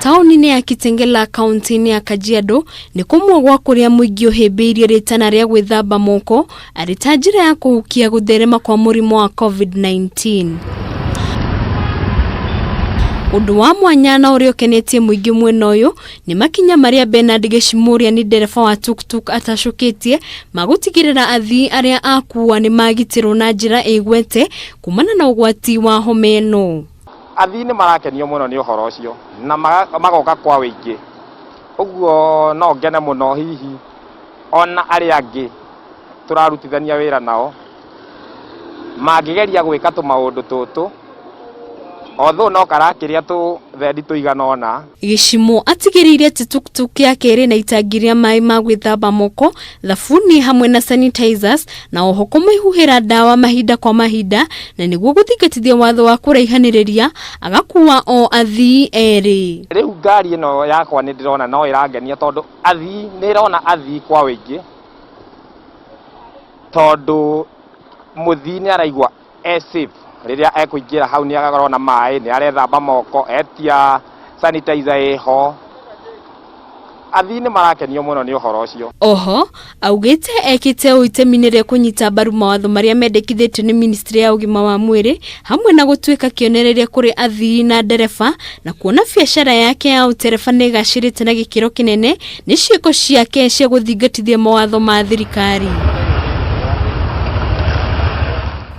tauni-ini ya Kitengela kaunti-ini ya Kajiado ni kumwe gwa kuria muingi uhimbiirie ritana ria gwithamba moko arita njira ya kuhukia gutherema kwa murimu wa COVID-19. Undu wa mwanya na uria ukenetie muingi mwena uyu ni makinya maria Bernard Geshimuria ni ndereba wa tuktuk atacukitie magutigirira athii aria akuwa ni magitirwo na njira igwete kumana na ugwati wa homa ino. Athii ni marakenio muno ni uhoro ucio na magoka kwa wingi, uguo no ngene muno hihi ona ari angi turarutithania wira nao magigeria gwika tu maundu tutu although no karakiria tu thendi tuiganona. Gishimu atigiririe ati tuktuk yake iri na itangiria mai ma gwithamba moko, thabuni hamwe na sanitizers na oho kumuihuhira dawa mahinda kwa mahinda na niguo guthingatithia watho wa kuraihaniriria agakuwa o athii eri. Riu ngari ino yakwa ni ndirona no irangenia tondu athii ni irona athii kwa wingi tondu muthii ni araigwa safe riria ekuingira hau ni agakorwo na mai ni arethamba moko etia sanitizer eho. Athii ni marakenio muno ni uhoro ucio. Oho augite ekite itemi ria kunyita mbaru mawatho maria mendekithitio ni ministry ya ugima wa mwiri hamwe na gutuika kionereria kuri athii na ndereba na kuona biashara yake ya utereba ni gacirite na gikiro kinene ni ciiko ciake cia guthingatithia mawatho ma thirikari.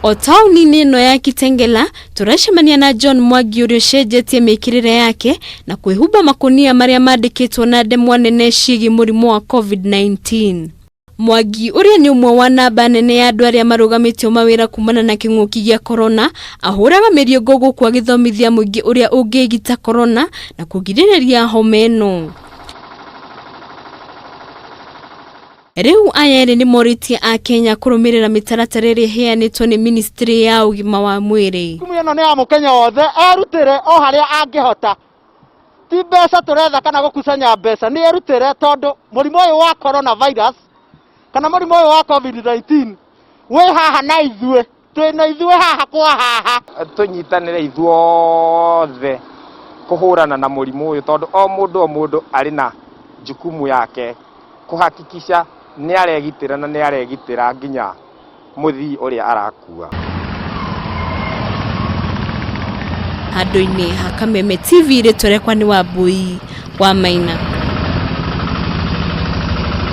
O tauni-ini ino ya Kitengela turacemania na John Muingi uria cenjetie mikirire yake na kwihumba makunia maria mandikitwo na ndemwa nene cigi murimu wa COVID-19. Muingi uria ni umwe wa namba nene ya andu aria marugamitio mawira kumana na king'uki gia corona ahuraga miriongo gukwa githomithia muingi uria ungigita corona na kugiririria homa ino. Riu ayere nimoritie akenya kurumirira mitaratara iria iheanitwo ni ministry ya ugima wa mwiri. Kumuyeno ni amukenya wothe erutire o haria angihota. Ti mbeca turetha kana gukusanya mbeca ni erutire tondu murimu uyu wa coronavirus kana murimu uyu wa COVID-19 we haha na ithue twina ithue haha kwa haha tunyitanire ithuothe kuhurana na murimu uyu tondu o mundu ari na jukumu yake kuhakikisha ni aregitira na ni aregitira nginya muthii uria arakua. Handu-ini ha Kameme TV ritore kwa ni Wambui wa Maina.